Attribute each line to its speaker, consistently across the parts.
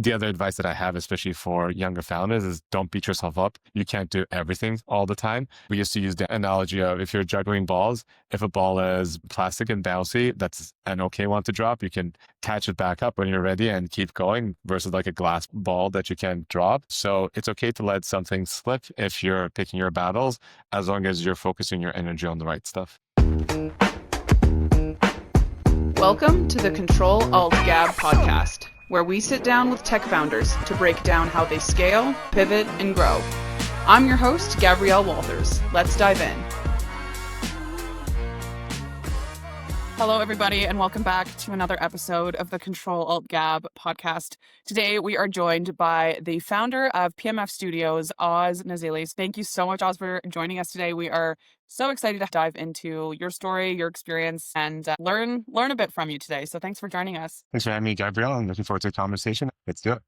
Speaker 1: the other advice that I have, especially for younger founders, is don't beat yourself up. You can't do everything all the time. We used to use the analogy of if you're juggling balls, if a ball is plastic and bouncy, that's an okay one to drop. You can catch it back up when you're ready and keep going versus like a glass ball that you can't drop. So it's okay to let something slip if you're picking your battles, as long as you're focusing your energy on the right stuff.
Speaker 2: Welcome to the CTRL ALT GAB podcast, where we sit down with tech founders to break down how they scale, pivot, and grow. I'm your host, Gabrielle Walthers. Let's dive in. Hello, everybody, and welcome back to another episode of the CTRL ALT GAB podcast. Today, we are joined by the founder of PMF Studios, Oz Nazilli. Thank you so much, Oz, for joining us today. We are so excited to dive into your story, your experience, and learn a bit from you today. So thanks for joining us.
Speaker 1: Thanks for having me, Gabrielle. I'm looking forward to the conversation. Let's do it.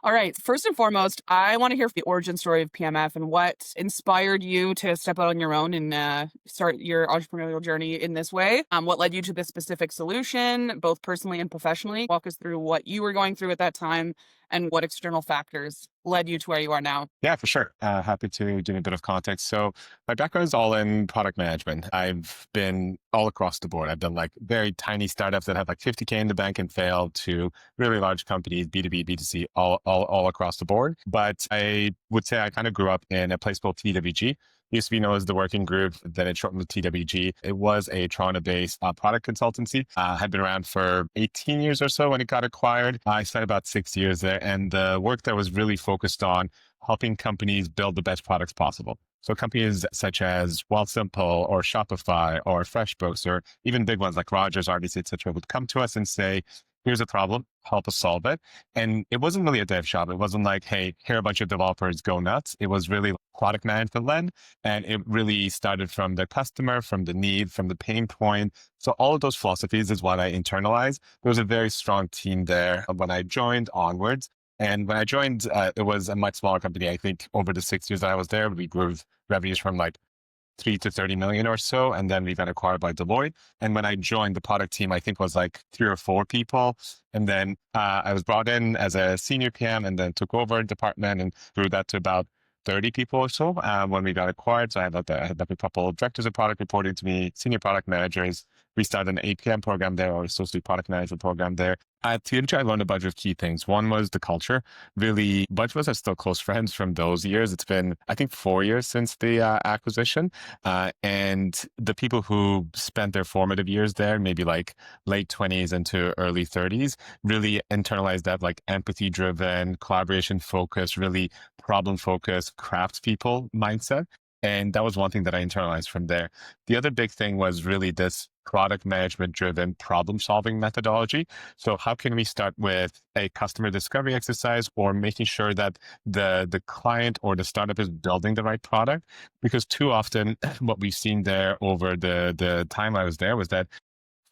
Speaker 2: All right. First and foremost, I want to hear the origin story of PMF and what inspired you to step out on your own and start your entrepreneurial journey in this way. What led you to this specific solution, both personally and professionally? Walk us through what you were going through at that time and what external factors led you to where you are now.
Speaker 1: Yeah, for sure. Happy to give a bit of context. So my background is all in product management. I've been all across the board. I've done like very tiny startups that have like 50K in the bank and failed to really large companies, B2B, B2C, all across the board. But I would say I kind of grew up in a place called TWG. Used to be known as the Working Group, then it shortened to TWG. It was a Toronto-based product consultancy. Had been around for 18 years or so when it got acquired. I spent about 6 years there, and the work there was really focused on helping companies build the best products possible. So companies such as Wealthsimple or Shopify or FreshBooks or even big ones like Rogers, RBC, et cetera, would come to us and say, here's a problem, help us solve it. And it wasn't really a dev shop. It wasn't like, hey, here are a bunch of developers, go nuts. It was really product management led. And it really started from the customer, from the need, from the pain point. So all of those philosophies is what I internalized. There was a very strong team there when I joined onwards. And when I joined, it was a much smaller company. I think over the 6 years that I was there, we grew revenues from like 3 to 30 million or so. And then we got acquired by Deloitte. And when I joined, the product team, I think was like 3 or 4 people. And then I was brought in as a senior PM and then took over the department and grew that to about 30 people or so when we got acquired. So I had a couple of directors of product reporting to me, senior product managers. We started an APM program there, or associate product management program there. At TNG, I learned a bunch of key things. One was the culture. Really, a bunch of us are still close friends from those years. It's been, I think, 4 years since the acquisition. And the people who spent their formative years there, maybe like late 20s into early 30s, really internalized that like empathy-driven, collaboration-focused, really problem-focused, craftspeople mindset. And that was one thing that I internalized from there. The other big thing was really this product management driven problem solving methodology. So how can we start with a customer discovery exercise or making sure that the client or the startup is building the right product? Because too often what we've seen there over the time I was there was that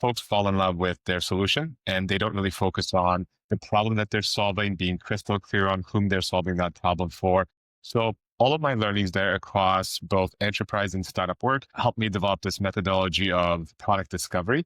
Speaker 1: folks fall in love with their solution and they don't really focus on the problem that they're solving, being crystal clear on whom they're solving that problem for. So all of my learnings there across both enterprise and startup work helped me develop this methodology of product discovery.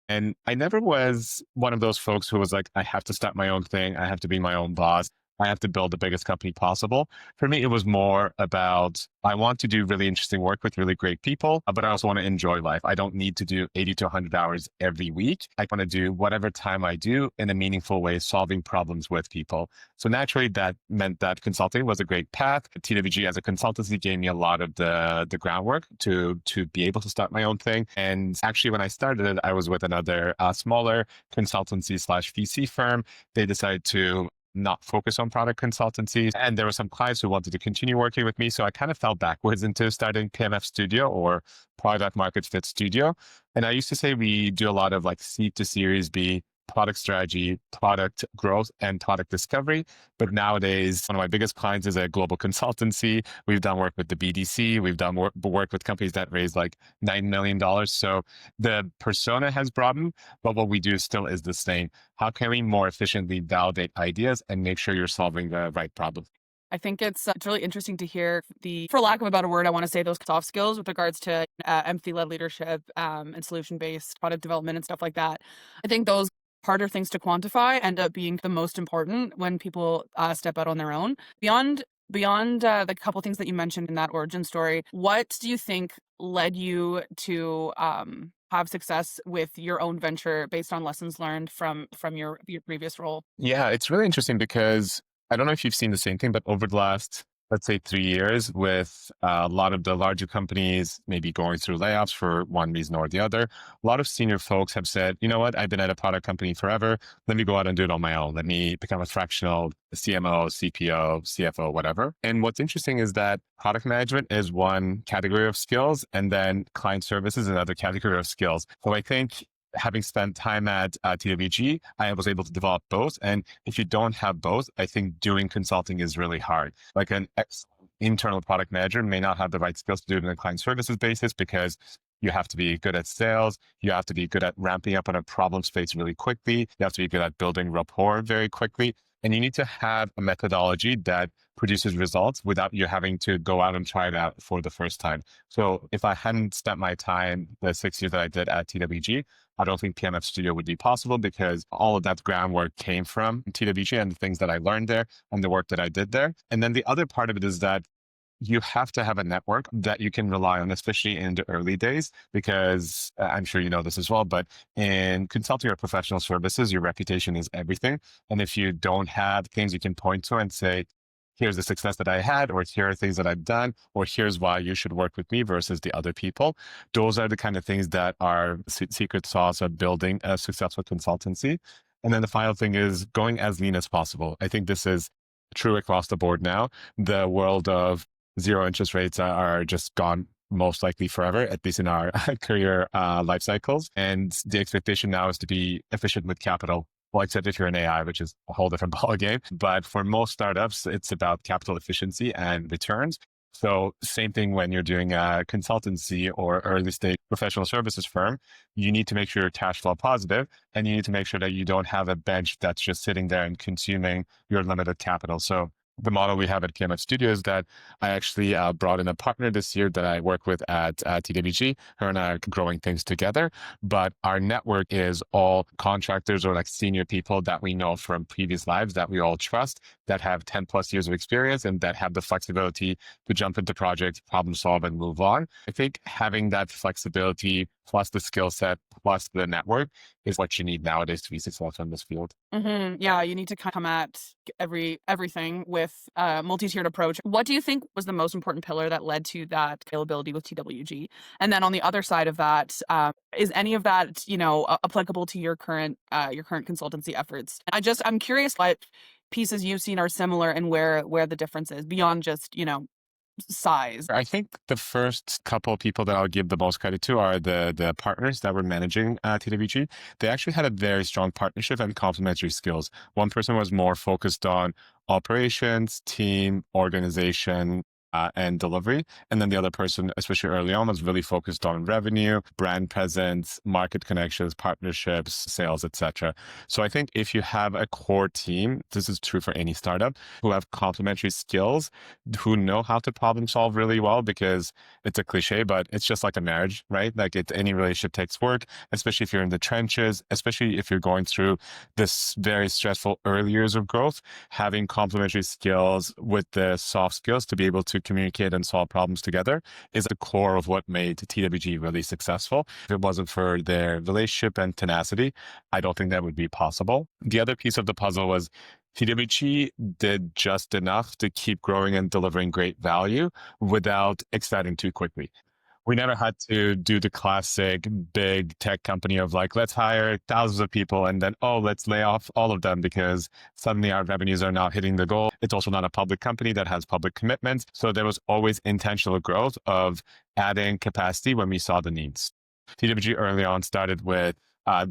Speaker 1: And I never was one of those folks who was like, I have to start my own thing. I have to be my own boss. I have to build the biggest company possible. For me, it was more about, I want to do really interesting work with really great people, but I also want to enjoy life. I don't need to do 80 to 100 hours every week. I want to do whatever time I do in a meaningful way, solving problems with people. So naturally, that meant that consulting was a great path. TWG as a consultancy gave me a lot of the groundwork to be able to start my own thing. And actually, when I started it, I was with another smaller consultancy slash VC firm. They decided to not focus on product consultancy. And there were some clients who wanted to continue working with me. So I kind of fell backwards into starting PMF Studio or Product Market Fit Studio. And I used to say we do a lot of like seed to Series B product strategy, product growth, and product discovery. But nowadays, one of my biggest clients is a global consultancy. We've done work with the BDC. We've done work with companies that raise like $9 million. So the persona has broadened, but what we do still is the same. How can we more efficiently validate ideas and make sure you're solving the right problem?
Speaker 2: I think it's really interesting to hear for lack of a better word, I want to say those soft skills with regards to empathy-led leadership and solution-based product development and stuff like that. I think those harder things to quantify end up being the most important when people step out on their own. Beyond the couple things that you mentioned in that origin story, what do you think led you to have success with your own venture based on lessons learned from your previous role?
Speaker 1: Yeah, it's really interesting because I don't know if you've seen the same thing, but over the last, let's say, 3 years, with a lot of the larger companies maybe going through layoffs for one reason or the other, a lot of senior folks have said, you know what, I've been at a product company forever. Let me go out and do it on my own. Let me become a fractional CMO, CPO, CFO, whatever. And what's interesting is that product management is one category of skills, and then client service is another category of skills. So I think having spent time at TWG, I was able to develop both. And if you don't have both, I think doing consulting is really hard. Like an excellent internal product manager may not have the right skills to do it on a client services basis, because you have to be good at sales. You have to be good at ramping up on a problem space really quickly. You have to be good at building rapport very quickly. And you need to have a methodology that produces results without you having to go out and try it out for the first time. So if I hadn't spent my time, the 6 years that I did at TWG, I don't think PMF Studio would be possible, because all of that groundwork came from TWG and the things that I learned there and the work that I did there. And then the other part of it is that you have to have a network that you can rely on, especially in the early days, because I'm sure you know this as well, but in consulting or professional services, your reputation is everything. And if you don't have things you can point to and say, here's the success that I had, or here are things that I've done, or here's why you should work with me versus the other people, those are the kind of things that are secret sauce of building a successful consultancy. And then the final thing is going as lean as possible. I think this is true across the board now. The world of zero interest rates are just gone most likely forever, at least in our career life cycles. And the expectation now is to be efficient with capital. Well, except if you're an AI, which is a whole different ballgame. But for most startups, it's about capital efficiency and returns. So same thing when you're doing a consultancy or early stage professional services firm, you need to make sure you're cash flow positive, and you need to make sure that you don't have a bench that's just sitting there and consuming your limited capital. So the model we have at PMF Studio is that I actually brought in a partner this year that I work with at TWG. Her and I are growing things together, but our network is all contractors or like senior people that we know from previous lives that we all trust, that have 10 plus years of experience and that have the flexibility to jump into projects, problem solve, and move on. I think having that flexibility plus the skill set plus the network is what you need nowadays to be successful in this field.
Speaker 2: Yeah, you need to come at everything with a multi-tiered approach. What do you think was the most important pillar that led to that scalability with TWG? And then on the other side of that, is any of that applicable to your current consultancy efforts? I'm curious what pieces you've seen are similar and where the difference is beyond just size.
Speaker 1: I think the first couple of people that I'll give the most credit to are the partners that were managing TWG. They actually had a very strong partnership and complementary skills. One person was more focused on operations, team, organization, and delivery. And then the other person, especially early on, was really focused on revenue, brand presence, market connections, partnerships, sales, etc. So I think if you have a core team, this is true for any startup, who have complementary skills, who know how to problem solve really well, because it's a cliche, but it's just like a marriage, right? Like any relationship takes work, especially if you're in the trenches, especially if you're going through this very stressful early years of growth, having complementary skills with the soft skills to be able to communicate and solve problems together is the core of what made TWG really successful. If it wasn't for their relationship and tenacity, I don't think that would be possible. The other piece of the puzzle was TWG did just enough to keep growing and delivering great value without expanding too quickly. We never had to do the classic big tech company of like, let's hire thousands of people and then, let's lay off all of them because suddenly our revenues are not hitting the goal. It's also not a public company that has public commitments. So there was always intentional growth of adding capacity when we saw the needs. TWG early on started with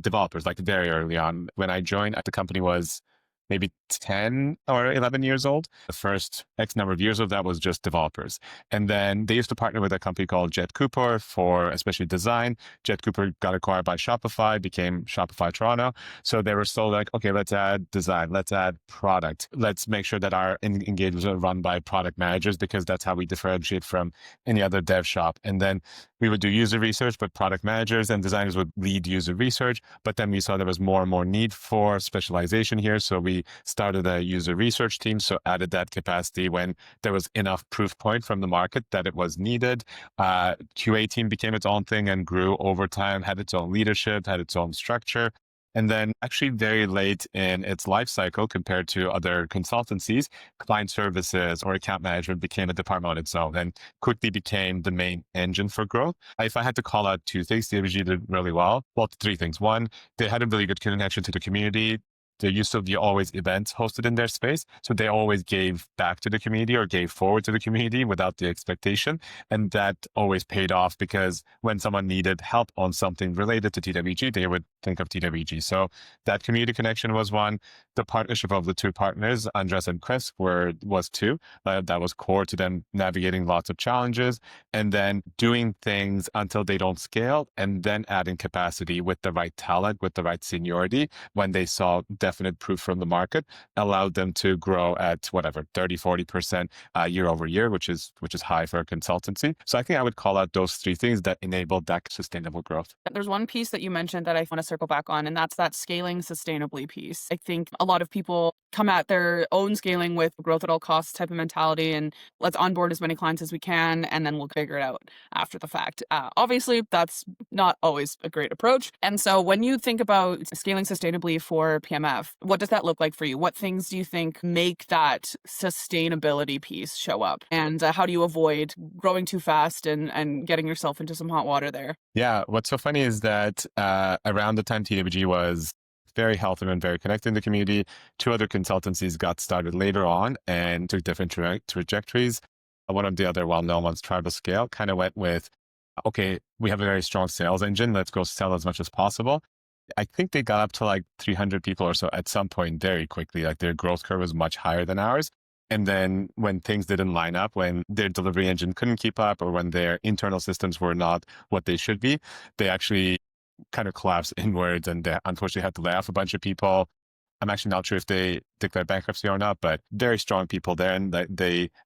Speaker 1: developers, like very early on. When I joined, the company was maybe 10 or 11 years old. The first X number of years of that was just developers. And then they used to partner with a company called Jet Cooper for especially design. Jet Cooper got acquired by Shopify, became Shopify Toronto. So they were still like, okay, let's add design, let's add product. Let's make sure that our engagements are run by product managers because that's how we differentiate from any other dev shop. And then we would do user research, but product managers and designers would lead user research. But then we saw there was more and more need for specialization here. So we started a user research team. So added that capacity when there was enough proof point from the market that it was needed. QA team became its own thing and grew over time, had its own leadership, had its own structure. And then actually very late in its life cycle compared to other consultancies, client services or account management became a department on its own and quickly became the main engine for growth. If I had to call out two things, DWG did really well. Well, three things. One, they had a really good connection to the community. There used to be always events hosted in their space. So they always gave back to the community or gave forward to the community without the expectation. And that always paid off because when someone needed help on something related to TWG, they would think of TWG. So that community connection was one. The partnership of the two partners, Andres and Chris, was two. That was core to them navigating lots of challenges and then doing things until they don't scale and then adding capacity with the right talent, with the right seniority when they saw definite proof from the market, allowed them to grow at whatever 30-40% year over year, which is high for a consultancy. So I think I would call out those three things that enabled that sustainable growth.
Speaker 2: There's one piece that you mentioned that I want to circle back on, and that's that scaling sustainably piece. I think a lot of people come at their own scaling with growth at all costs type of mentality, and let's onboard as many clients as we can, and then we'll figure it out after the fact. Obviously, that's not always a great approach. And so when you think about scaling sustainably for PMF, what does that look like for you? What things do you think make that sustainability piece show up? And how do you avoid growing too fast and getting yourself into some hot water there?
Speaker 1: Yeah, what's so funny is that around the time TWG was very healthy and very connected in the community, two other consultancies got started later on and took different trajectories. One of the other well-known ones, Tribal Scale, kind of went with, okay, we have a very strong sales engine. Let's go sell as much as possible. I think they got up to like 300 people or so at some point very quickly. Like their growth curve was much higher than ours. And then when things didn't line up, when their delivery engine couldn't keep up or when their internal systems were not what they should be, they actually kind of collapsed inwards and they unfortunately had to lay off a bunch of people. I'm actually not sure if they declared bankruptcy or not, but very strong people there. And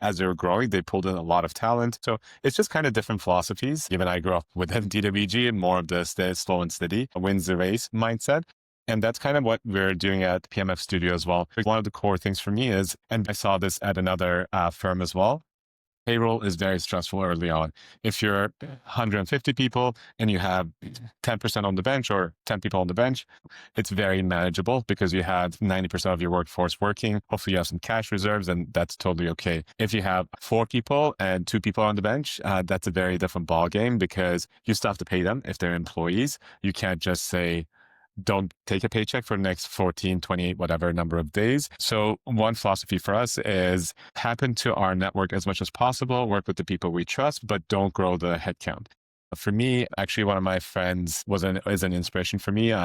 Speaker 1: as they were growing, they pulled in a lot of talent. So it's just kind of different philosophies. Even I grew up within TWG and more of the slow and steady wins the race mindset. And that's kind of what we're doing at PMF Studio as well. One of the core things for me is, and I saw this at another firm as well, payroll is very stressful early on. If you're 150 people and you have 10% on the bench or 10 people on the bench, it's very manageable because you have 90% of your workforce working. Hopefully you have some cash reserves and that's totally okay. If you have 4 people and 2 people on the bench, that's a very different ballgame because you still have to pay them if they're employees. You can't just say, don't take a paycheck for the next 14, 28, whatever number of days. So one philosophy for us is tap into our network as much as possible, work with the people we trust, but don't grow the headcount. For me, actually, one of my friends is an inspiration for me.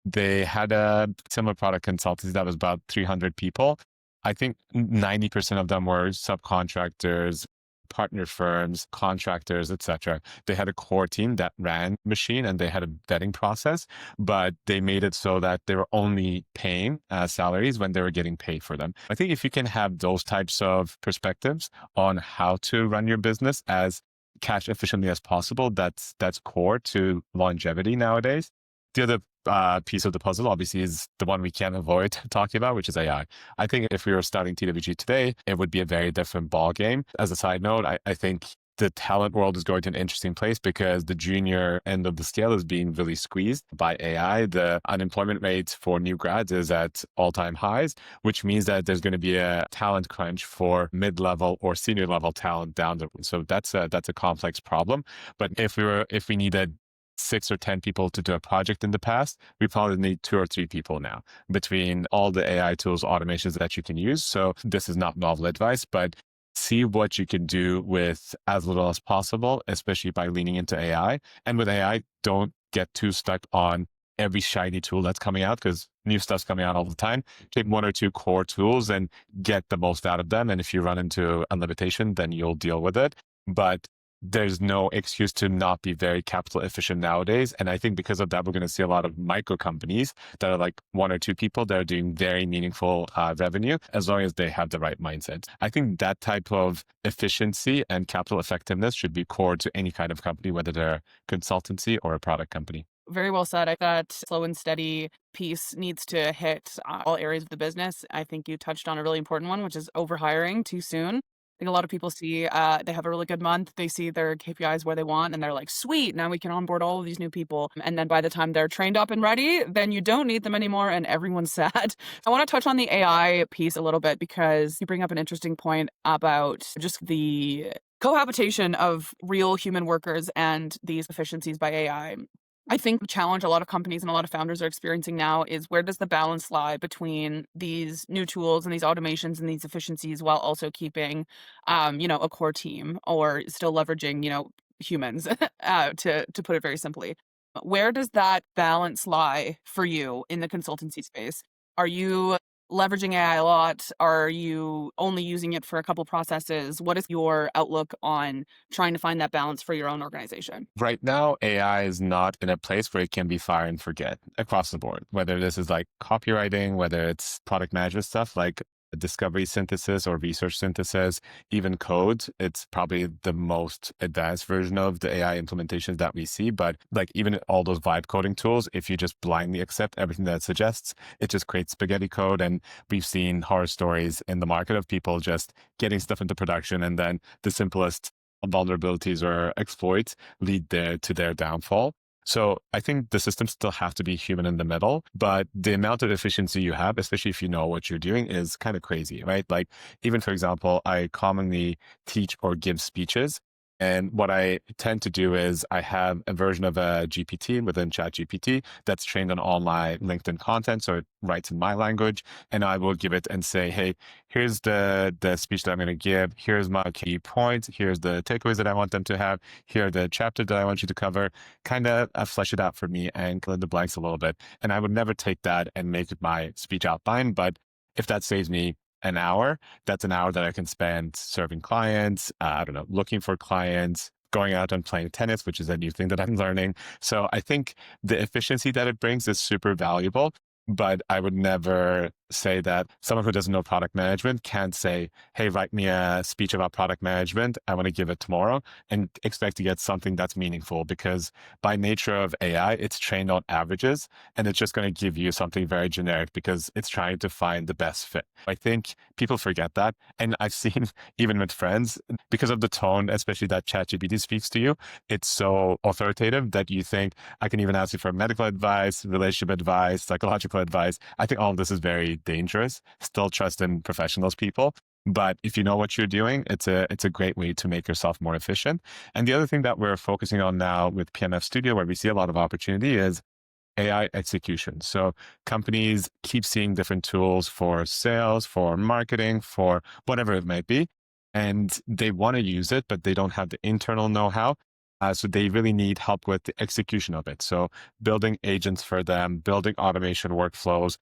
Speaker 1: They had a similar product consultancy that was about 300 people. I think 90% of them were subcontractors, partner firms, contractors, etc. They had a core team that ran machine and they had a vetting process, but they made it so that they were only paying salaries when they were getting paid for them. I think if you can have those types of perspectives on how to run your business as cash efficiently as possible, that's core to longevity nowadays. The other piece of the puzzle, obviously, is the one we can't avoid talking about, which is AI. I think if we were starting TWG today, it would be a very different ball game. As a side note, I think the talent world is going to an interesting place because the junior end of the scale is being really squeezed by AI. The unemployment rate for new grads is at all-time highs, which means that there's going to be a talent crunch for mid-level or senior level talent down the road. So that's a complex problem. But if we needed 6 or 10 people to do a project in the past, we probably need 2 or 3 people now between all the AI tools, automations that you can use. So this is not novel advice, but see what you can do with as little as possible, especially by leaning into AI. And with AI, don't get too stuck on every shiny tool that's coming out because new stuff's coming out all the time. Take one or two core tools and get the most out of them. And if you run into a limitation, then you'll deal with it. But there's no excuse to not be very capital efficient nowadays. And I think because of that, we're going to see a lot of micro companies that are like one or two people that are doing very meaningful revenue as long as they have the right mindset. I think that type of efficiency and capital effectiveness should be core to any kind of company, whether they're a consultancy or a product company.
Speaker 2: Very well said. That slow and steady piece needs to hit all areas of the business. I think you touched on a really important one, which is overhiring too soon. I think a lot of people see they have a really good month. They see their KPIs where they want, and they're like, sweet, now we can onboard all of these new people. And then by the time they're trained up and ready, then you don't need them anymore, and everyone's sad. I want to touch on the AI piece a little bit because you bring up an interesting point about just the cohabitation of real human workers and these efficiencies by AI. I think the challenge a lot of companies and a lot of founders are experiencing now is where does the balance lie between these new tools and these automations and these efficiencies while also keeping, a core team or still leveraging, humans, to put it very simply. Where does that balance lie for you in the consultancy space? Are you leveraging AI a lot? Are you only using it for a couple processes? What is your outlook on trying to find that balance for your own organization?
Speaker 1: Right now, AI is not in a place where it can be fire and forget across the board, whether this is like copywriting, whether it's product management stuff like discovery synthesis or research synthesis, even code. It's probably the most advanced version of the AI implementations that we see. But like even all those vibe coding tools, if you just blindly accept everything that it suggests, it just creates spaghetti code. And we've seen horror stories in the market of people just getting stuff into production and then the simplest vulnerabilities or exploits lead to their downfall. So I think the systems still have to be human in the middle, but the amount of efficiency you have, especially if you know what you're doing, is kind of crazy, right? Like even for example, I commonly teach or give speeches. And what I tend to do is I have a version of a GPT within ChatGPT that's trained on all my LinkedIn content. So it writes in my language and I will give it and say, hey, here's the speech that I'm going to give. Here's my key points. Here's the takeaways that I want them to have. Here are the chapters that I want you to cover. Kind of flesh it out for me and fill in the blanks a little bit. And I would never take that and make it my speech outline. But if that saves me an hour, that's an hour that I can spend serving clients, I don't know, looking for clients, going out and playing tennis, which is a new thing that I'm learning. So I think the efficiency that it brings is super valuable, but I would never say that someone who doesn't know product management can't say, hey, write me a speech about product management. I want to give it tomorrow and expect to get something that's meaningful because by nature of AI, it's trained on averages and it's just going to give you something very generic because it's trying to find the best fit. I think people forget that. And I've seen even with friends, because of the tone, especially that ChatGPT speaks to you, it's so authoritative that you think I can even ask you for medical advice, relationship advice, psychological advice. I think all of this is very dangerous. Still trust in professionals, people. But if you know what you're doing, it's a great way to make yourself more efficient. And the other thing that we're focusing on now with PMF Studio, where we see a lot of opportunity, is AI execution. So companies keep seeing different tools for sales, for marketing, for whatever it might be. And they want to use it, but they don't have the internal know-how. So they really need help with the execution of it. So building agents for them, building automation workflows,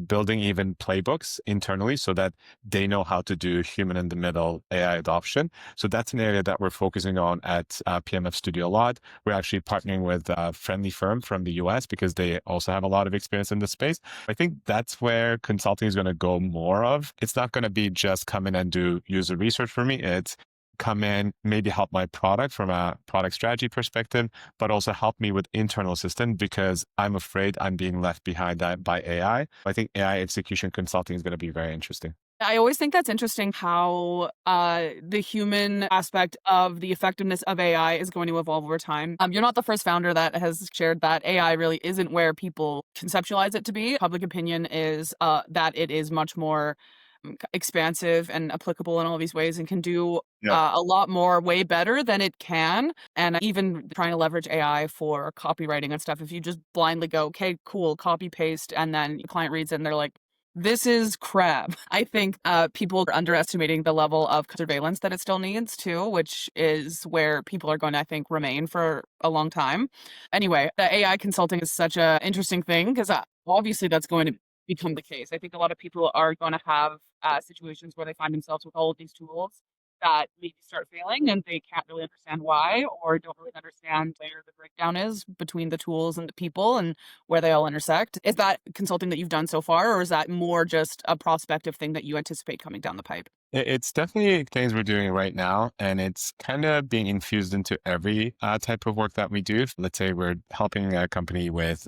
Speaker 1: building even playbooks internally so that they know how to do human in the middle AI adoption. So that's an area that we're focusing on at PMF Studio a lot. We're actually partnering with a friendly firm from the US because they also have a lot of experience in this space. I think that's where consulting is going to go more of. It's not going to be just come in and do user research for me. It's come in, maybe help my product from a product strategy perspective, but also help me with internal assistance because I'm afraid I'm being left behind that by AI. I think AI execution consulting is going to be very interesting.
Speaker 2: I always think that's interesting how the human aspect of the effectiveness of AI is going to evolve over time. You're not the first founder that has shared that AI really isn't where people conceptualize it to be. Public opinion is that it is much more expansive and applicable in all these ways and can do
Speaker 1: Yeah.
Speaker 2: a lot more way better than it can. And even trying to leverage AI for copywriting and stuff, if you just blindly go, okay, cool, copy paste, and then the client reads it and they're like, This is crap. I think people are underestimating the level of surveillance that it still needs too, which is where people are going to, I think, remain for a long time. Anyway, the AI consulting is such an interesting thing because obviously that's going to become the case. I think a lot of people are going to have situations where they find themselves with all of these tools that maybe start failing and they can't really understand why or don't really understand where the breakdown is between the tools and the people and where they all intersect. Is that consulting that you've done so far, or is that more just a prospective thing that you anticipate coming down the pipe?
Speaker 1: It's definitely things we're doing right now, and it's kind of being infused into every type of work that we do. Let's say we're helping a company with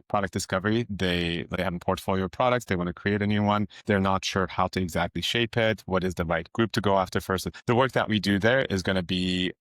Speaker 1: product discovery. They have a portfolio of products. They want to create a new one. They're not sure how to exactly shape it. What is the right group to go after first? The work that we do there is going to be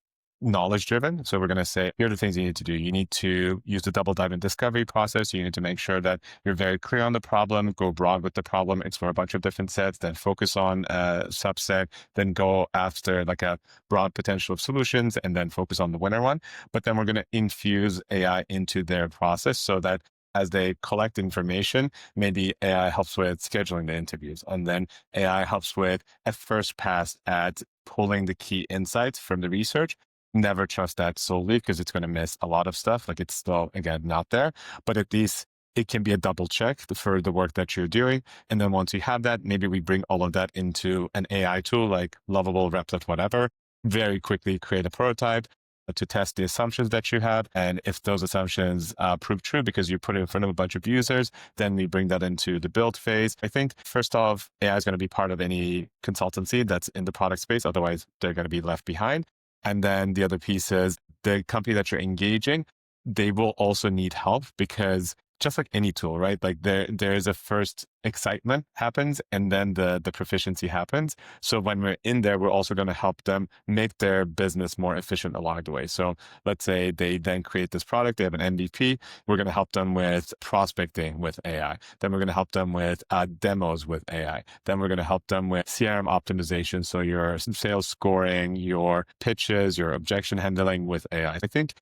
Speaker 1: knowledge driven. So we're going to say, here are the things you need to do. You need to use the double dive and discovery process. You need to make sure that you're very clear on the problem, go broad with the problem, explore a bunch of different sets, then focus on a subset, then go after like a broad potential of solutions, and then focus on the winner one. But then we're going to infuse AI into their process so that as they collect information, maybe AI helps with scheduling the interviews, and then AI helps with a first pass at pulling the key insights from the research. Never trust that solely because it's going to miss a lot of stuff. Like it's still, again, not there, but at least it can be a double check for the work that you're doing. And then once you have that, maybe we bring all of that into an AI tool like Lovable, Replit, whatever, very quickly create a prototype to test the assumptions that you have. And if those assumptions prove true because you put it in front of a bunch of users, then we bring that into the build phase. I think first off, AI is going to be part of any consultancy that's in the product space. Otherwise, they're going to be left behind. And then the other piece is the company that you're engaging, they will also need help because just like any tool, right? Like there is a first excitement happens and then the proficiency happens. So when we're in there, we're also going to help them make their business more efficient along the way. So let's say they then create this product, they have an MVP. We're going to help them with prospecting with AI. Then we're going to help them with demos with AI. Then we're going to help them with CRM optimization. So your sales scoring, your pitches, your objection handling with AI. I think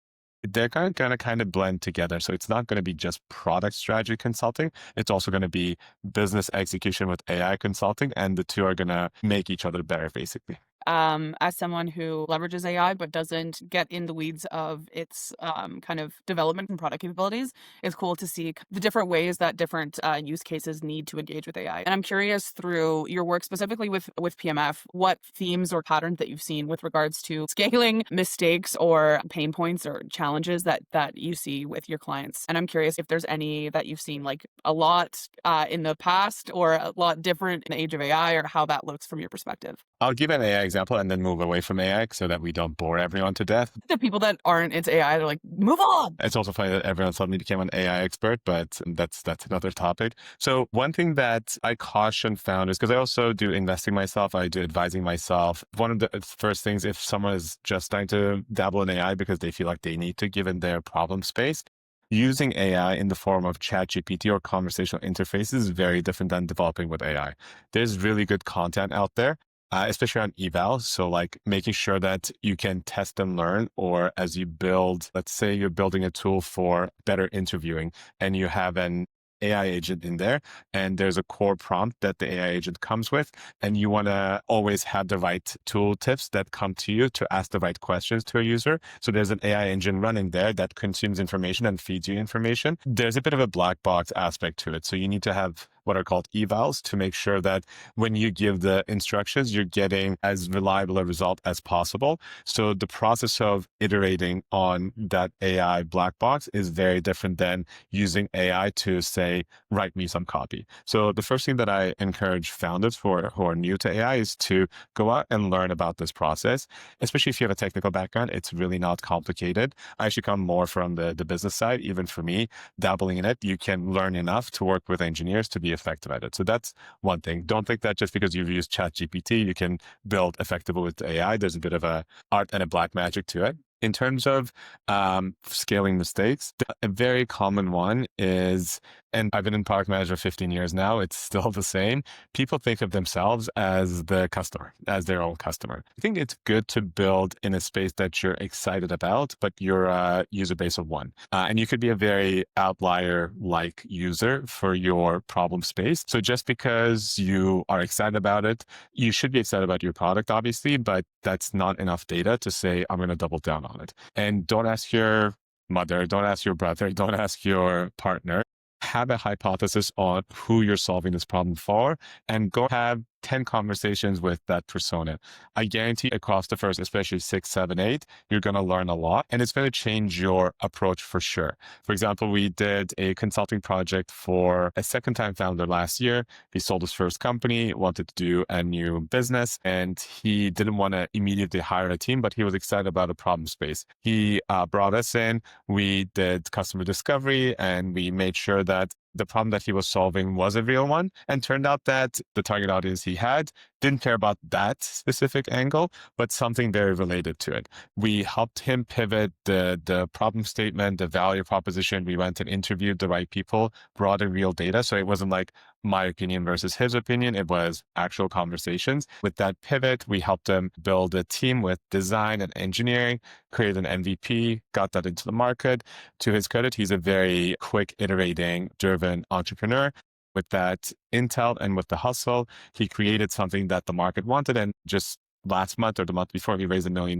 Speaker 1: they're going to kind of blend together. So it's not going to be just product strategy consulting. It's also going to be business execution with AI consulting. And the two are going to make each other better, basically.
Speaker 2: As someone who leverages AI but doesn't get in the weeds of its kind of development and product capabilities, it's cool to see the different ways that different use cases need to engage with AI. And I'm curious through your work specifically with PMF, what themes or patterns that you've seen with regards to scaling mistakes or pain points or challenges that you see with your clients. And I'm curious if there's any that you've seen like a lot in the past or a lot different in the age of AI or how that looks from your perspective.
Speaker 1: I'll give an AI example and then move away from AI so that we don't bore everyone to death.
Speaker 2: The people that aren't into AI, they're like, move on.
Speaker 1: It's also funny that everyone suddenly became an AI expert, but that's another topic. So one thing that I caution founders, because I also do investing myself, I do advising myself. One of the first things, if someone is just starting to dabble in AI because they feel like they need to, given their problem space, using AI in the form of ChatGPT or conversational interfaces is very different than developing with AI. There's really good content out there. Especially on evals. So like making sure that you can test and learn, or as you build, let's say you're building a tool for better interviewing and you have an AI agent in there and there's a core prompt that the AI agent comes with, and you want to always have the right tool tips that come to you to ask the right questions to a user. So there's an AI engine running there that consumes information and feeds you information. There's a bit of a black box aspect to it. So you need to have what are called evals to make sure that when you give the instructions, you're getting as reliable a result as possible. So the process of iterating on that AI black box is very different than using AI to say, write me some copy. So the first thing that I encourage founders who are new to AI is to go out and learn about this process, especially if you have a technical background. It's really not complicated. I actually come more from the business side. Even for me, dabbling in it, you can learn enough to work with engineers to be effective at it. So that's one thing. Don't think that just because you've used ChatGPT, you can build effectively with AI. There's a bit of a art and a black magic to it. In terms of scaling mistakes, a very common one is, and I've been in product management 15 years now, it's still the same. People think of themselves as the customer, as their own customer. I think it's good to build in a space that you're excited about, but you're a user base of one. And you could be a very outlier-like user for your problem space. So just because you are excited about it, you should be excited about your product, obviously, but that's not enough data to say, I'm going to double down on it. And don't ask your mother, don't ask your brother, don't ask your partner. Have a hypothesis on who you're solving this problem for and go have 10 conversations with that persona. I guarantee across the first, especially 6, 7, 8, you're going to learn a lot and it's going to change your approach for sure. For example, we did a consulting project for a second-time founder last year. He sold his first company, wanted to do a new business, and he didn't want to immediately hire a team, but he was excited about a problem space. He brought us in, we did customer discovery, and we made sure that the problem that he was solving was a real one, and turned out that the target audience he had didn't care about that specific angle, but something very related to it. We helped him pivot the problem statement, the value proposition. We went and interviewed the right people, brought in real data. So it wasn't like my opinion versus his opinion. It was actual conversations. With that pivot, we helped him build a team with design and engineering, create an MVP, got that into the market. To his credit, he's a very quick, iterating, driven entrepreneur. With that intel and with the hustle, he created something that the market wanted. And just last month or the month before, he raised $1 million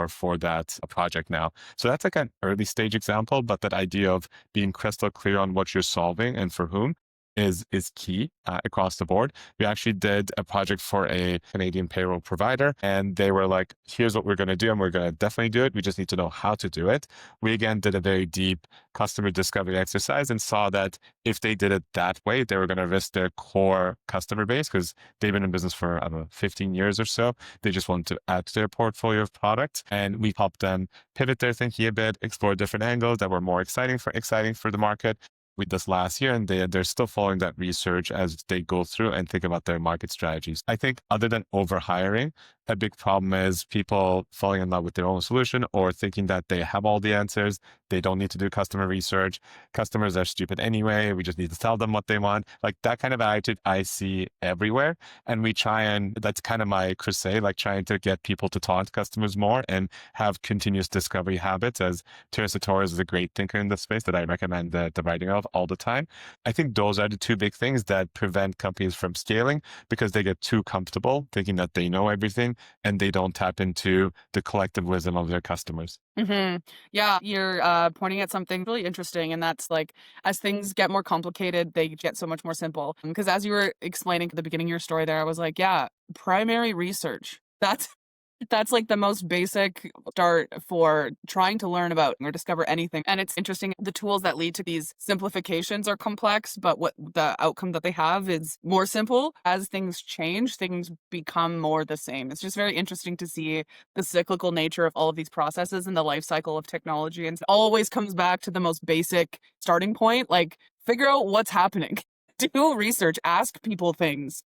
Speaker 1: for that project now. So that's like an early stage example, but that idea of being crystal clear on what you're solving and for whom is key across the board. We actually did a project for a Canadian payroll provider, and they were like, here's what we're going to do, and we're going to definitely do it. We just need to know how to do it. We again did a very deep customer discovery exercise and saw that if they did it that way, they were going to risk their core customer base because they've been in business for, I don't know, 15 years or so. They just wanted to add to their portfolio of products, and we helped them pivot their thinking a bit, explore different angles that were more exciting for the market. With this last year, and they're still following that research as they go through and think about their market strategies. I think other than overhiring, a big problem is people falling in love with their own solution or thinking that they have all the answers. They don't need to do customer research. Customers are stupid anyway. We just need to tell them what they want. Like that kind of attitude I see everywhere. And we try and, that's kind of my crusade, like trying to get people to talk to customers more and have continuous discovery habits, as Teresa Torres is a great thinker in this space that I recommend the writing of all the time. I think those are the two big things that prevent companies from scaling because they get too comfortable thinking that they know everything and they don't tap into the collective wisdom of their customers.
Speaker 2: Mm-hmm. Yeah, you're pointing at something really interesting, and that's like as things get more complicated, they get so much more simple. Because as you were explaining at the beginning of your story there, I was like, yeah, primary research. That's like the most basic start for trying to learn about or discover anything. And it's interesting, the tools that lead to these simplifications are complex, but what the outcome that they have is more simple. As things change, things become more the same. It's just very interesting to see the cyclical nature of all of these processes and the life cycle of technology. And it always comes back to the most basic starting point, like figure out what's happening. Do research, ask people things.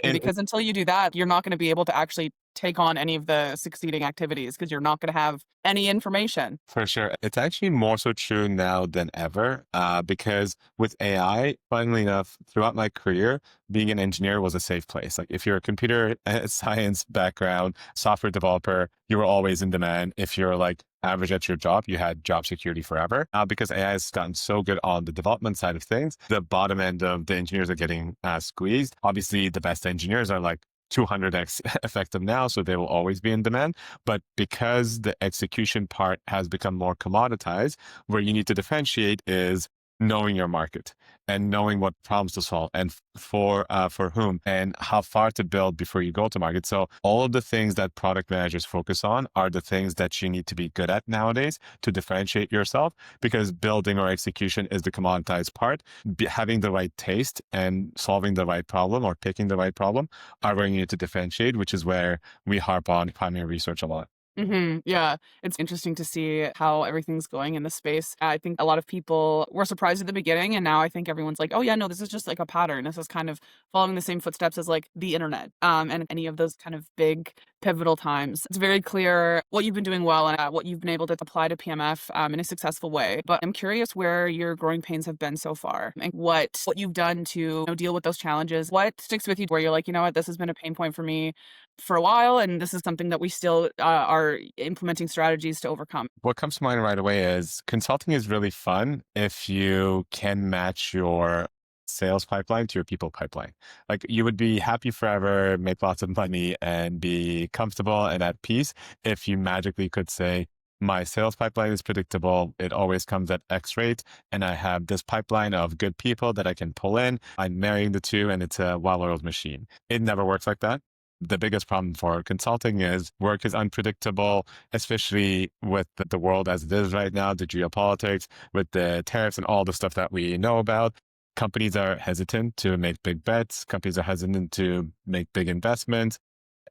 Speaker 2: Because until you do that, you're not going to be able to actually take on any of the succeeding activities because you're not going to have any information.
Speaker 1: For sure. It's actually more so true now than ever because with AI, funnily enough, throughout my career, being an engineer was a safe place. Like if you're a computer science background, software developer, you were always in demand. If you're like average at your job, you had job security forever. Because AI has gotten so good on the development side of things, the bottom end of the engineers are getting squeezed. Obviously, the best engineers are like 200x effective now, so they will always be in demand. But because the execution part has become more commoditized, where you need to differentiate is knowing your market and knowing what problems to solve and for whom and how far to build before you go to market. So all of the things that product managers focus on are the things that you need to be good at nowadays to differentiate yourself, because building or execution is the commoditized part. Having the right taste and solving the right problem or picking the right problem are where you need to differentiate, which is where we harp on primary research a lot.
Speaker 2: Yeah, it's interesting to see how everything's going in the space. I think a lot of people were surprised at the beginning, and now I think everyone's like, "Oh yeah, no, this is just like a pattern. This is kind of following the same footsteps as like the internet, and any of those kind of big pivotal times." It's very clear what you've been doing well and what you've been able to apply to PMF in a successful way. But I'm curious where your growing pains have been so far, and what you've done to deal with those challenges. What sticks with you, where you're like, you know what, this has been a pain point for me for a while, and this is something that we still are implementing strategies to overcome.
Speaker 1: What comes to mind right away is consulting is really fun if you can match your sales pipeline to your people pipeline. Like you would be happy forever, make lots of money, and be comfortable and at peace if you magically could say, my sales pipeline is predictable. It always comes at X rate. And I have this pipeline of good people that I can pull in. I'm marrying the two and it's a well-oiled machine. It never works like that. The biggest problem for consulting is work is unpredictable, especially with the world as it is right now, the geopolitics, with the tariffs and all the stuff that we know about. Companies are hesitant to make big bets. Companies are hesitant to make big investments.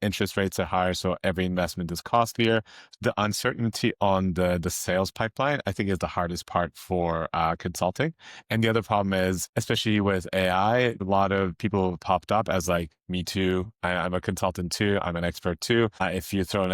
Speaker 1: Interest rates are higher, so every investment is costlier. The uncertainty on the sales pipeline, I think, is the hardest part for consulting. And the other problem is, especially with AI, a lot of people have popped up as like, me too. I'm a consultant too. I'm an expert too. If you throw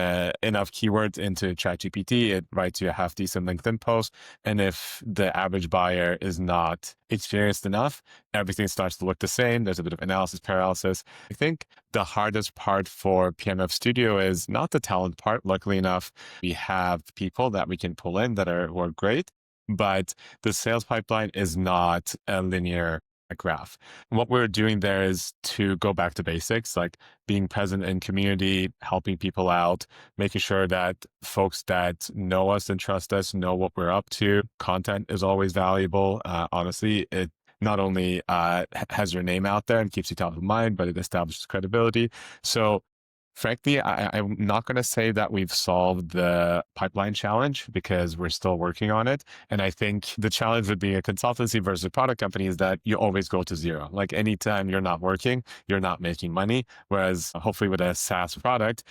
Speaker 1: enough keywords into ChatGPT, it writes you a half decent LinkedIn post. And if the average buyer is not experienced enough, everything starts to look the same. There's a bit of analysis paralysis. I think the hardest part for PMF Studio is not the talent part. Luckily enough, we have people that we can pull in who are great, but the sales pipeline is not a linear graph. What we're doing there is to go back to basics, like being present in community, helping people out, making sure that folks that know us and trust us know what we're up to. Content is always valuable. Honestly, it not only has your name out there and keeps you top of mind, but it establishes credibility. So frankly, I'm not going to say that we've solved the pipeline challenge because we're still working on it. And I think the challenge with being a consultancy versus a product company is that you always go to zero. Like anytime you're not working, you're not making money. Whereas hopefully with a SaaS product,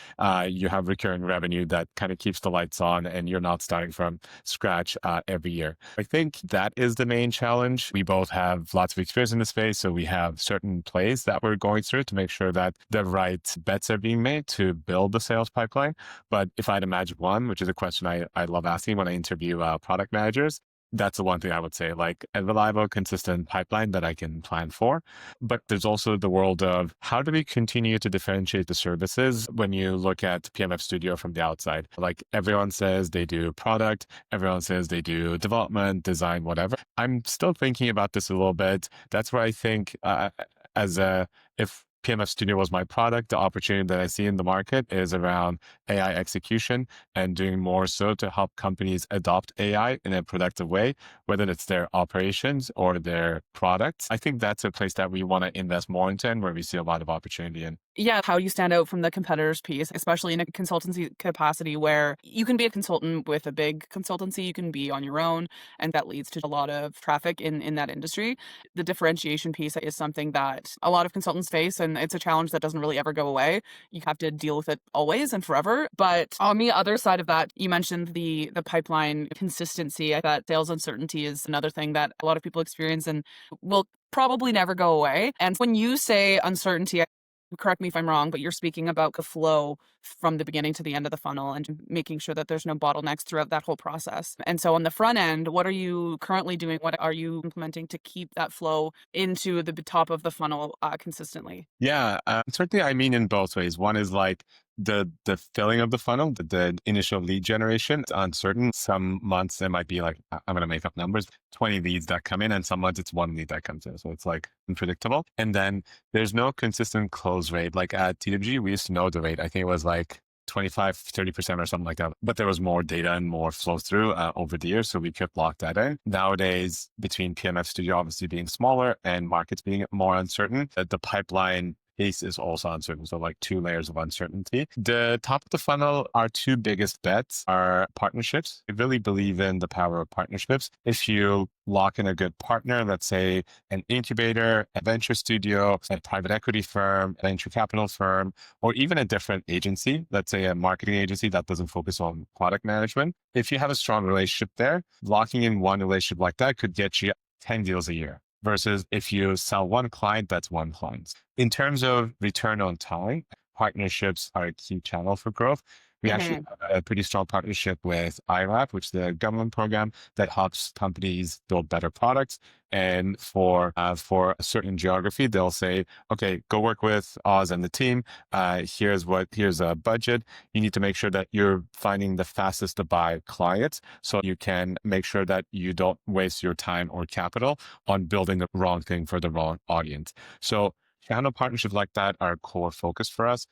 Speaker 1: you have recurring revenue that kind of keeps the lights on and you're not starting from scratch every year. I think that is the main challenge. We both have lots of experience in the space. So we have certain plays that we're going through to make sure that the right bets are being made to build the sales pipeline. But if I had a magic one, which is a question I love asking when I interview product managers, that's the one thing I would say, like a reliable, consistent pipeline that I can plan for. But there's also the world of how do we continue to differentiate the services when you look at PMF Studio from the outside? Like everyone says they do product, everyone says they do development, design, whatever. I'm still thinking about this a little bit. That's where I think if PMF Studio was my product, the opportunity that I see in the market is around AI execution and doing more so to help companies adopt AI in a productive way, whether it's their operations or their products. I think that's a place that we want to invest more into and where we see a lot of opportunity in.
Speaker 2: Yeah, how you stand out from the competitors piece, especially in a consultancy capacity where you can be a consultant with a big consultancy, you can be on your own, and that leads to a lot of traffic in that industry. The differentiation piece is something that a lot of consultants face, and it's a challenge that doesn't really ever go away. You have to deal with it always and forever. But on the other side of that, you mentioned the pipeline consistency. I thought sales uncertainty is another thing that a lot of people experience and will probably never go away. And when you say uncertainty, correct me if I'm wrong, but you're speaking about the flow from the beginning to the end of the funnel and making sure that there's no bottlenecks throughout that whole process. And so on the front end, what are you currently doing? What are you implementing to keep that flow into the top of the funnel consistently?
Speaker 1: Yeah, certainly. I mean, in both ways. One is like the filling of the funnel, the initial lead generation. It's uncertain. Some months it might be like I'm going to make up numbers, 20 leads that come in, and some months it's one lead that comes in. So it's like unpredictable. And then there's no consistent close rate. Like at TWG, we used to know the rate. I think it was like 25, 30% or something like that. But there was more data and more flow through over the years. So we could lock that in. Nowadays, between PMF Studio obviously being smaller and markets being more uncertain, the pipeline pace is also uncertain. So like two layers of uncertainty. The top of the funnel, our two biggest bets are partnerships. I really believe in the power of partnerships. If you lock in a good partner, let's say an incubator, a venture studio, a private equity firm, a venture capital firm, or even a different agency, let's say a marketing agency that doesn't focus on product management. If you have a strong relationship there, locking in one relationship like that could get you 10 deals a year. Versus if you sell one client, that's one client. In terms of return on time, partnerships are a key channel for growth. We actually have a pretty strong partnership with IRAP, which is the government program that helps companies build better products. And for a certain geography, they'll say, okay, go work with Oz and the team. Here's a budget. You need to make sure that you're finding the fastest to buy clients so you can make sure that you don't waste your time or capital on building the wrong thing for the wrong audience. So channel partnerships like that are a core focus for us.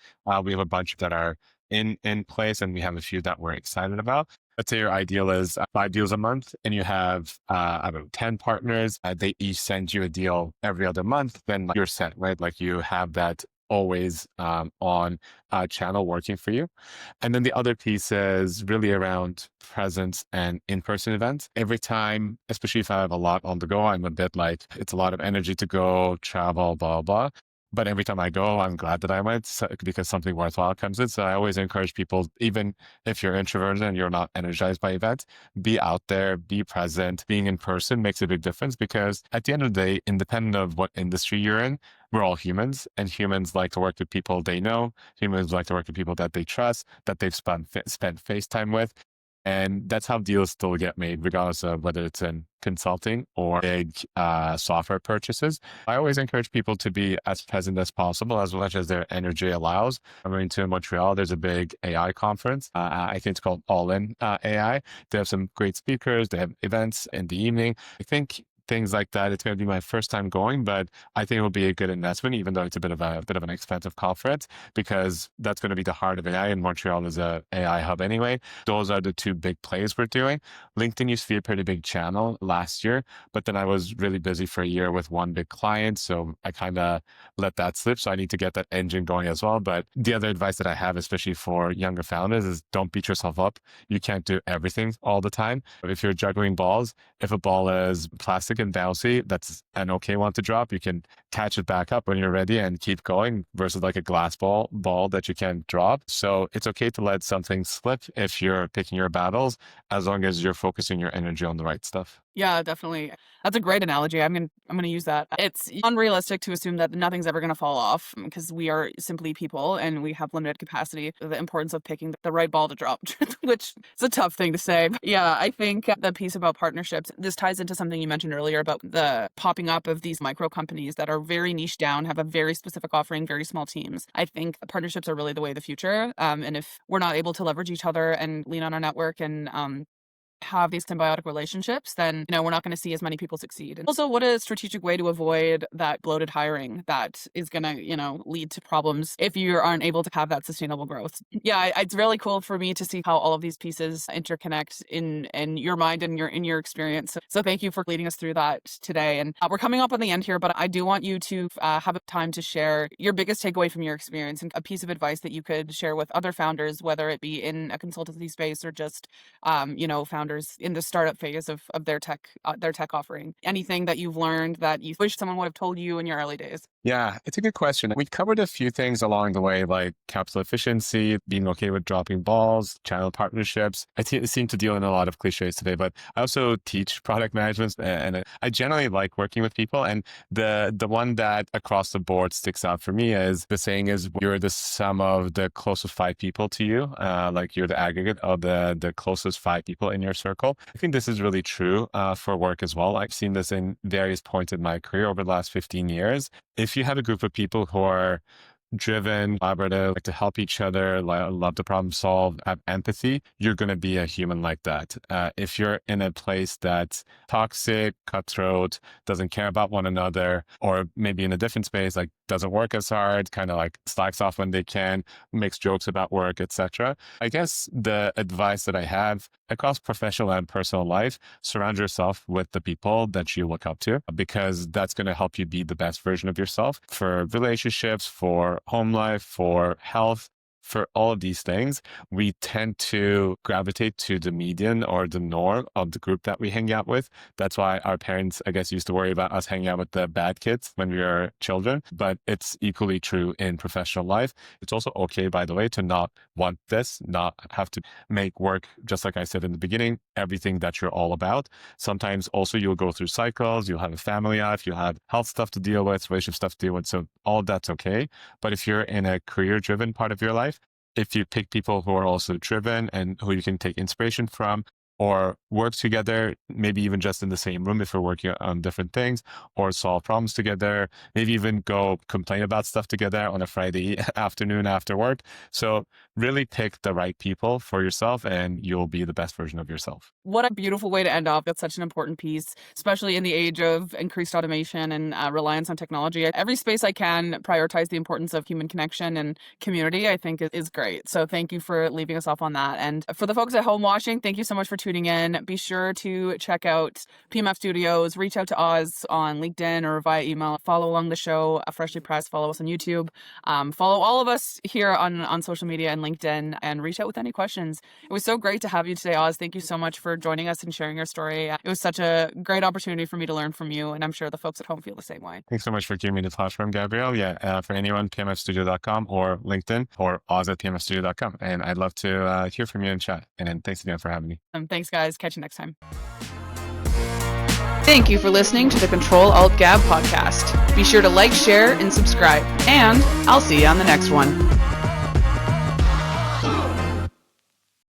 Speaker 1: We have a bunch that are in place, and we have a few that we're excited about. Let's say your ideal is 5 deals a month and you have, 10 partners. They each send you a deal every other month, then you're set, right? Like you have that always on channel working for you. And then the other piece is really around presence and in-person events. Every time, especially if I have a lot on the go, I'm a bit like, it's a lot of energy to go, travel, blah, blah. But every time I go, I'm glad that I went because something worthwhile comes in. So I always encourage people, even if you're introverted and you're not energized by events, be out there, be present. Being in person makes a big difference because at the end of the day, independent of what industry you're in, we're all humans, and humans like to work with people they know. Humans like to work with people that they trust, that they've spent face time with. And that's how deals still get made, regardless of whether it's in consulting or big software purchases. I always encourage people to be as present as possible, as much as their energy allows. I'm going to Montreal. There's a big AI conference. I think it's called All In AI. They have some great speakers. They have events in the evening. I think things like that. It's going to be my first time going, but I think it will be a good investment, even though it's a bit of an expensive conference, because that's going to be the heart of AI, and Montreal is a AI hub anyway. Those are the two big plays we're doing. LinkedIn used to be a pretty big channel last year, but then I was really busy for a year with one big client, so I kind of let that slip. So I need to get that engine going as well. But the other advice that I have, especially for younger founders, is don't beat yourself up. You can't do everything all the time. If you're juggling balls, if a ball is plastic and bouncy, that's an okay one to drop. You can catch it back up when you're ready and keep going, versus like a glass ball that you can't drop. So it's okay to let something slip if you're picking your battles, as long as you're focusing your energy on the right stuff.
Speaker 2: Yeah, definitely. That's a great analogy. I'm gonna use that. It's unrealistic to assume that nothing's ever gonna fall off because we are simply people and we have limited capacity. The importance of picking the right ball to drop, which is a tough thing to say. But yeah, I think the piece about partnerships, this ties into something you mentioned earlier about the popping up of these micro companies that are very niche down, have a very specific offering, very small teams. I think partnerships are really the way of the future. And if we're not able to leverage each other and lean on our network and have these symbiotic relationships, then, we're not going to see as many people succeed. And also, what a strategic way to avoid that bloated hiring that is going to, lead to problems if you aren't able to have that sustainable growth. Yeah, it's really cool for me to see how all of these pieces interconnect in your mind and in your experience. So thank you for leading us through that today. And we're coming up on the end here, but I do want you to have a time to share your biggest takeaway from your experience and a piece of advice that you could share with other founders, whether it be in a consultancy space or just, founders in the startup phase of their tech offering. Anything that you've learned that you wish someone would have told you in your early days?
Speaker 1: Yeah, it's a good question. We covered a few things along the way, like capital efficiency, being okay with dropping balls, channel partnerships. I seem to deal in a lot of cliches today, but I also teach product management, and I generally like working with people. And the one that across the board sticks out for me is the saying is, you're the sum of the closest 5 people to you. Like you're the aggregate of the closest 5 people in your circle. I think this is really true for work as well. I've seen this in various points in my career over the last 15 years. If you have a group of people who are driven, collaborative, like to help each other, love to problem solve, have empathy, you're going to be a human like that. If you're in a place that's toxic, cutthroat, doesn't care about one another, or maybe in a different space, like doesn't work as hard, kind of like slacks off when they can, makes jokes about work, etc. I guess the advice that I have across professional and personal life, surround yourself with the people that you look up to, because that's going to help you be the best version of yourself for relationships, for home life, for health. For all of these things, we tend to gravitate to the median or the norm of the group that we hang out with. That's why our parents, I guess, used to worry about us hanging out with the bad kids when we were children, but it's equally true in professional life. It's also okay, by the way, to not want this, not have to make work, just like I said in the beginning, everything that you're all about. Sometimes also you'll go through cycles, you'll have a family life, you'll have health stuff to deal with, relationship stuff to deal with. So all of that's okay. But if you're in a career-driven part of your life, if you pick people who are also driven and who you can take inspiration from, or work together, maybe even just in the same room if we're working on different things, or solve problems together, maybe even go complain about stuff together on a Friday afternoon after work. So really pick the right people for yourself and you'll be the best version of yourself.
Speaker 2: What a beautiful way to end off. That's such an important piece, especially in the age of increased automation and reliance on technology. Every space I can prioritize the importance of human connection and community, I think is great. So thank you for leaving us off on that. And for the folks at home watching, thank you so much for tuning in. Be sure to check out PMF Studios, reach out to Oz on LinkedIn or via email, follow along the show, Freshly Pressed, follow us on YouTube, follow all of us here on social media and LinkedIn, and reach out with any questions. It was so great to have you today, Oz. Thank you so much for joining us and sharing your story. It was such a great opportunity for me to learn from you, and I'm sure the folks at home feel the same way.
Speaker 1: Thanks so much for giving me the platform, Gabrielle. For anyone, pmfstudio.com or LinkedIn or Oz at pmfstudio.com. And I'd love to hear from you and chat. And thanks again for having me.
Speaker 2: Thanks, guys. Catch you next time.
Speaker 3: Thank you for listening to the Control Alt Gab podcast. Be sure to like, share, and subscribe. And I'll see you on the next one.